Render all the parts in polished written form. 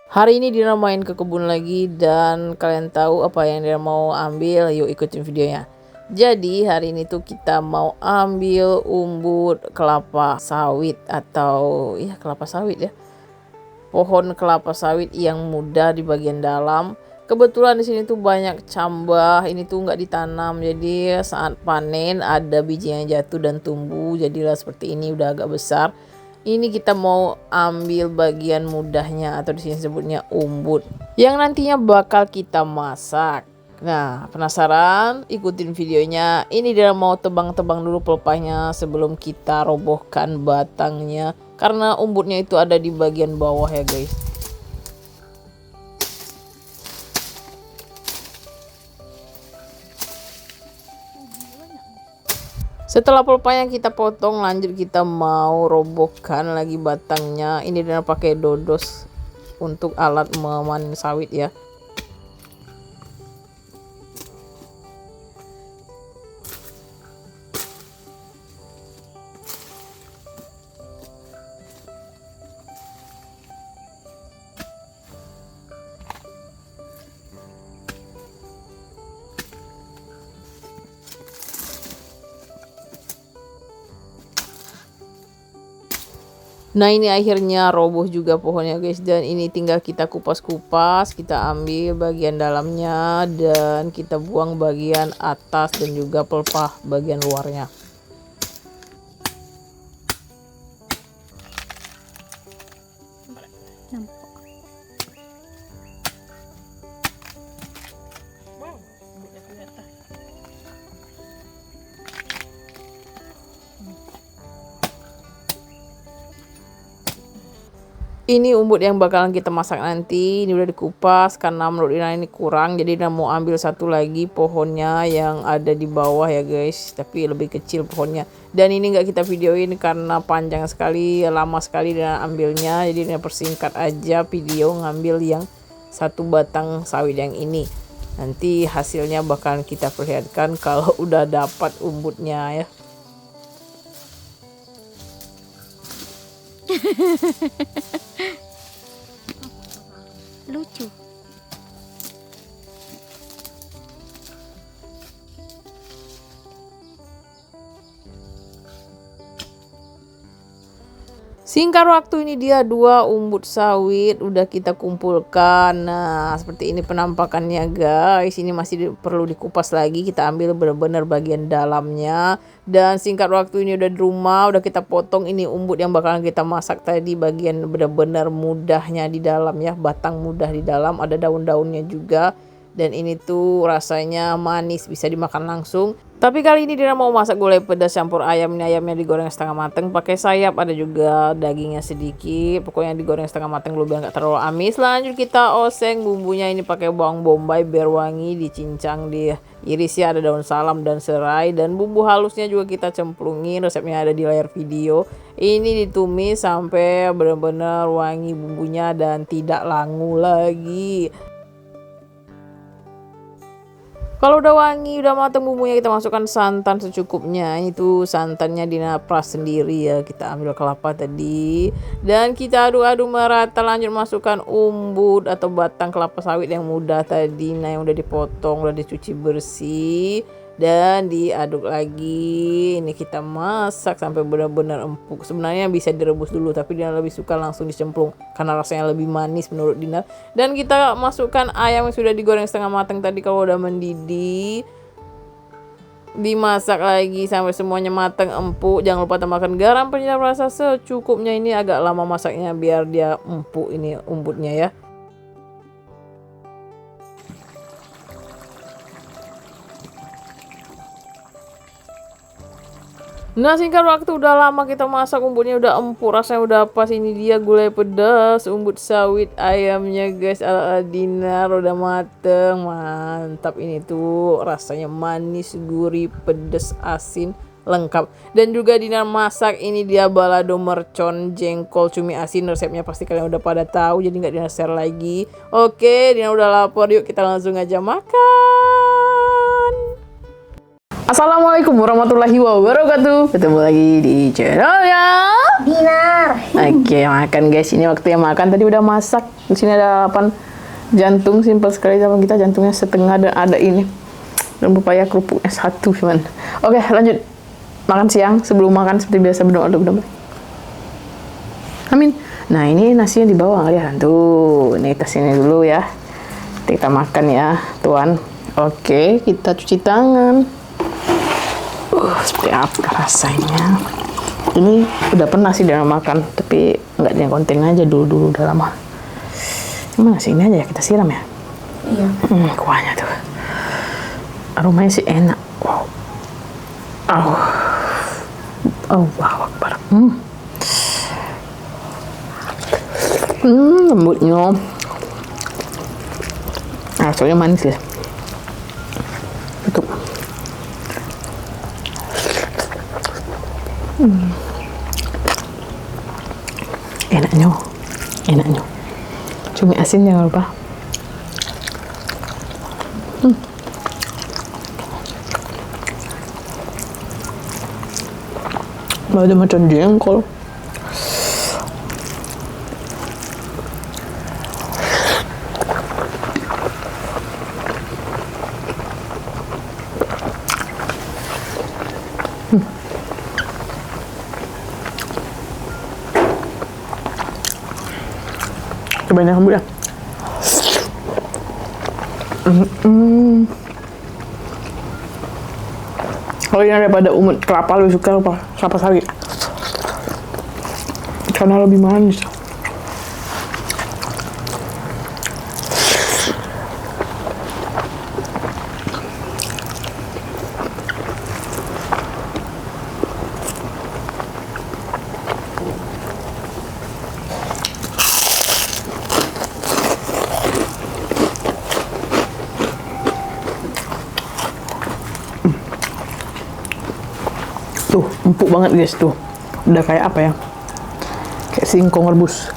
Hari ini Dina main ke kebun lagi dan kalian tahu apa yang Dina mau ambil? Yuk ikutin videonya. Jadi hari ini tuh kita mau ambil umbut kelapa sawit atau ya kelapa sawit ya. Pohon kelapa sawit yang muda di bagian dalam. Kebetulan di sini tuh banyak cambah. Ini tuh nggak ditanam. Jadi saat panen ada bijinya jatuh dan tumbuh. Jadilah seperti ini, udah agak besar. Ini kita mau ambil bagian mudahnya atau di sini sebutnya umbut yang nantinya bakal kita masak. Nah, penasaran? Ikutin videonya. Ini dia mau tebang-tebang dulu pelepahnya sebelum kita robohkan batangnya. Karena umbutnya itu ada di bagian bawah ya, guys. Setelah pelepah yang kita potong, lanjut kita mau robohkan lagi batangnya. Ini dengan pakai dodos untuk alat memanen sawit ya. Nah ini akhirnya roboh juga pohonnya guys, dan ini tinggal kita kupas-kupas, kita ambil bagian dalamnya dan kita buang bagian atas dan juga pelepah bagian luarnya. Ini umbut yang bakalan kita masak nanti. Ini udah dikupas karena menurut Dina ini kurang. Jadi Dina mau ambil satu lagi pohonnya yang ada di bawah ya guys. Tapi lebih kecil pohonnya. Dan ini nggak kita videoin karena panjang sekali, lama sekali Dina ambilnya. Jadi Dina persingkat aja video ngambil yang satu batang sawit yang ini. Nanti hasilnya bakalan kita perlihatkan kalau udah dapat umbutnya ya. Lucu. Singkat waktu ini dia 2 umbut sawit udah kita kumpulkan. Nah seperti ini penampakannya guys. Ini masih perlu dikupas lagi. Kita ambil benar-benar bagian dalamnya. Dan singkat waktu ini udah di rumah, udah kita potong. Ini umbut yang bakalan kita masak tadi, bagian benar-benar mudahnya di dalam ya. Batang mudah di dalam, ada daun-daunnya juga. Dan ini tuh rasanya manis, bisa dimakan langsung. Tapi kali ini Dina mau masak gulai pedas campur ayam. Ini ayamnya digoreng setengah mateng pakai sayap, ada juga dagingnya sedikit. Pokoknya digoreng setengah mateng dulu biar nggak terlalu amis. Lanjut kita oseng bumbunya, ini pakai bawang bombay biar wangi, dicincang, diiris ya, ada daun salam dan serai, dan bumbu halusnya juga kita cemplungin. Resepnya ada di layar video. Ini ditumis sampai benar-benar wangi bumbunya dan tidak langu lagi. Kalau udah wangi, udah matang bumbunya, kita masukkan santan secukupnya. Itu santannya dinapras sendiri ya. Kita ambil kelapa tadi dan kita aduk-aduk merata. Lanjut masukkan umbut atau batang kelapa sawit yang muda tadi. Nah yang udah dipotong, udah dicuci bersih dan diaduk lagi. Ini kita masak sampai benar-benar empuk. Sebenarnya bisa direbus dulu, tapi Dina lebih suka langsung dicemplung karena rasanya lebih manis menurut Dina. Dan kita masukkan ayam yang sudah digoreng setengah matang tadi. Kalau udah mendidih, dimasak lagi sampai semuanya matang empuk. Jangan lupa tambahkan garam, penyedap rasa secukupnya. Ini agak lama masaknya biar dia empuk ini umbutnya ya. Nah singkat waktu udah lama kita masak, umbutnya udah empuk, rasanya udah pas. Ini dia gulai pedas umbut sawit ayamnya guys, ala Dina udah mateng, mantap. Ini tuh rasanya manis, gurih, pedas, asin, lengkap. Dan juga Dina masak ini dia balado mercon jengkol cumi asin. Resepnya pasti kalian udah pada tahu, jadi nggak Dina share lagi. Oke, Dina udah lapar, yuk kita langsung aja makan. Assalamualaikum warahmatullahi wabarakatuh. Ketemu lagi di channelnya Dinar. Oke, makan guys. Ini waktunya makan. Tadi udah masak. Di sini ada 8 jantung, simpel sekali sama kita. Jantungnya setengah dan ada ini. Dan pepaya kerupuknya 1 cuman. Oke, lanjut. Makan siang. Sebelum makan seperti biasa berdoa. Amin. Nah, ini nasinya di bawah kalian. Tuh, ini tas ini dulu ya. Kita makan ya, Tuan. Oke, kita cuci tangan. Seperti apa rasanya? Ini udah pernah sih dalam makan, tapi nggak di konten aja dulu udah lama. Cuma nasi ini aja ya kita siram ya. Iya. Kuahnya tuh, aromanya sih enak. Wow. Wow, Akbar. Lembutnya. Rasanya manis ya. Tutup. Enaknya. Cumi asin jangan lupa. Ada macam jengkol. Kebanyakan budak. Kalau yang daripada umut kelapa lebih suka apa? Kelapa sawit. Karena lebih manis. Tuh, empuk banget guys tuh. Udah kayak apa ya? Kayak singkong rebus.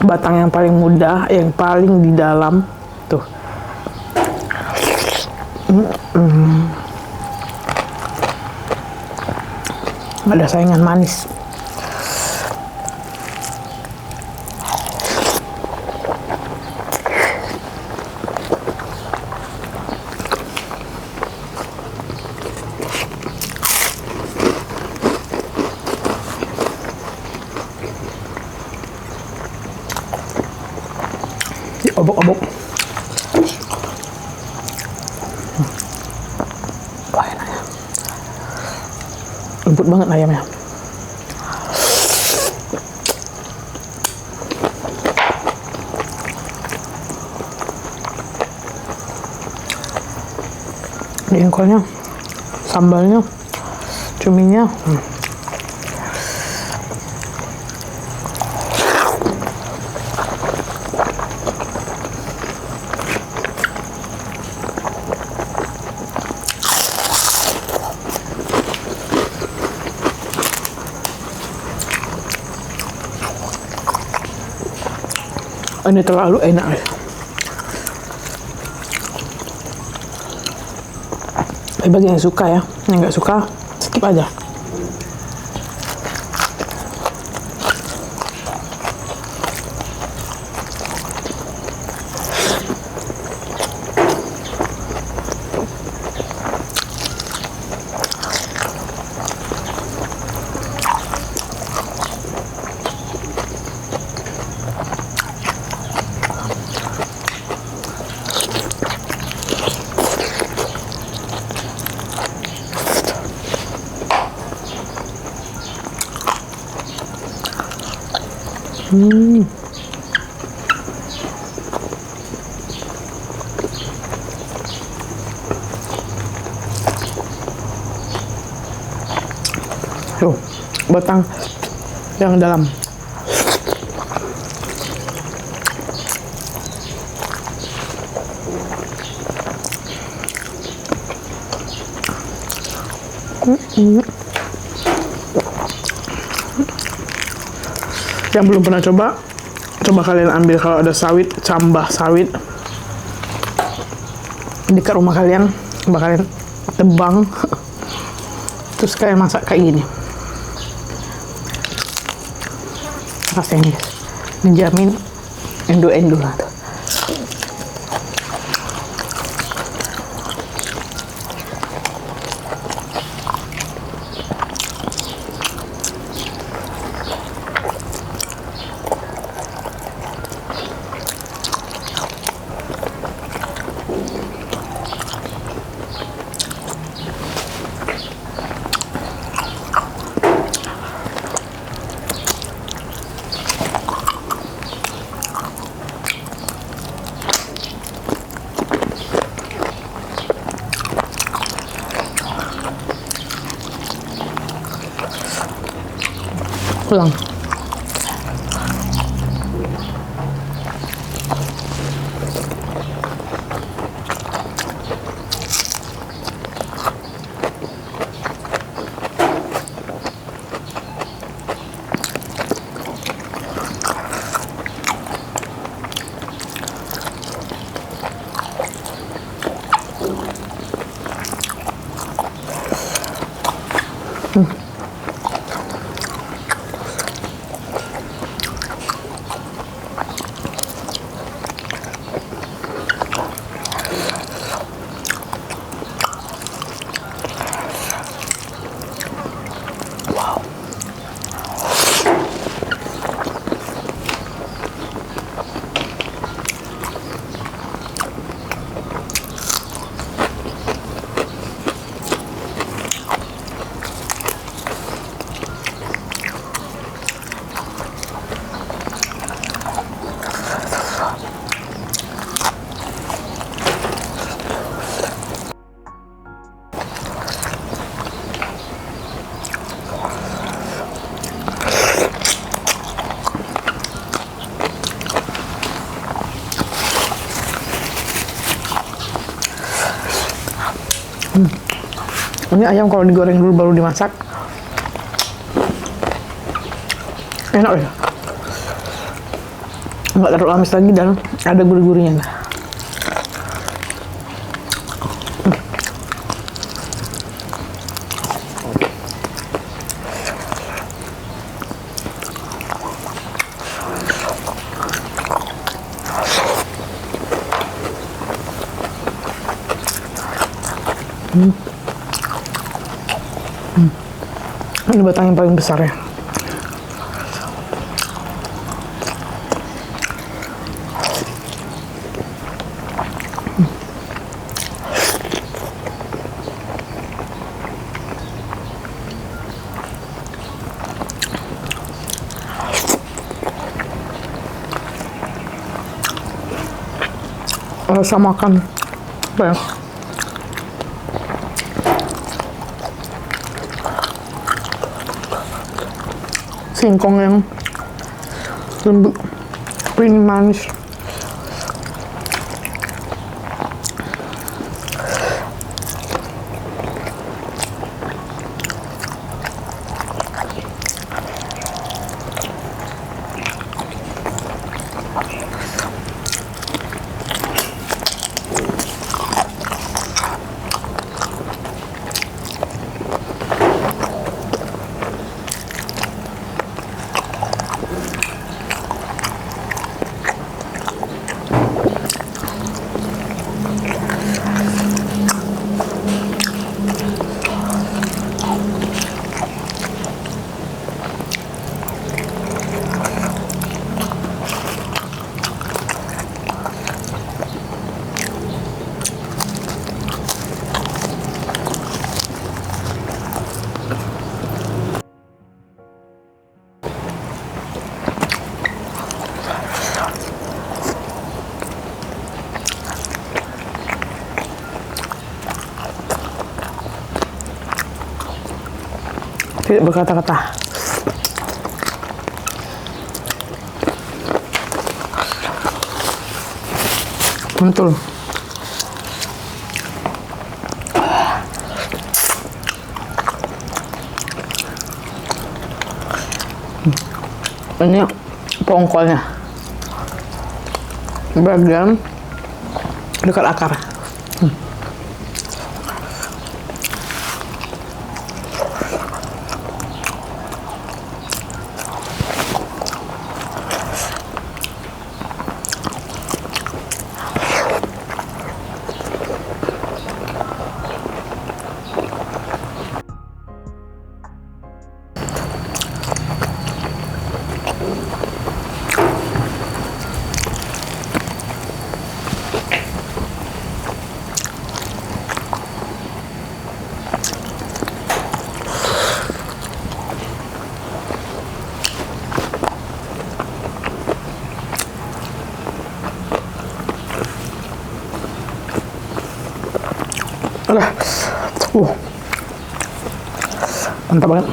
Batang yang paling mudah, yang paling di dalam tuh. Ada saingan manis. Obok-obok. Wah, enaknya. Lembut banget ayamnya. Jengkolnya, sambalnya, cuminya. Ini terlalu enak. Bagi yang suka ya, yang nggak suka skip aja. batang yang dalam. Yang belum pernah coba kalian ambil kalau ada sawit, cambah sawit dekat rumah kalian, kalian tebang, terus kalian masak kayak gini. Rasanya menjamin endo-endo lah tuh. Pulang. Ini ayam kalau digoreng dulu baru dimasak, enak ya, nggak terlalu amis lagi dan ada gurih-gurihnya. Ini batang yang paling besar ya. Rasa makan apa ya? Singkong yang lembut, ini manis. Tidak berkata-kata. Betul. Ini pongkolnya bagian dekat akar. Alah, mantap banget.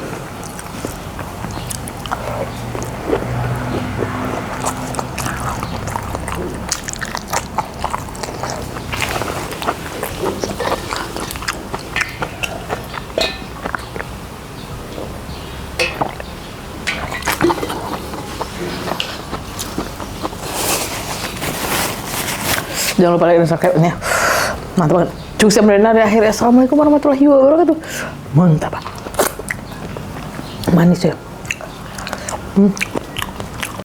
Jangan lupa like dan subscribe-nya. Mantap banget. Cukup sampai di akhir. Assalamualaikum warahmatullahi wabarakatuh. Mantap. Manis ya.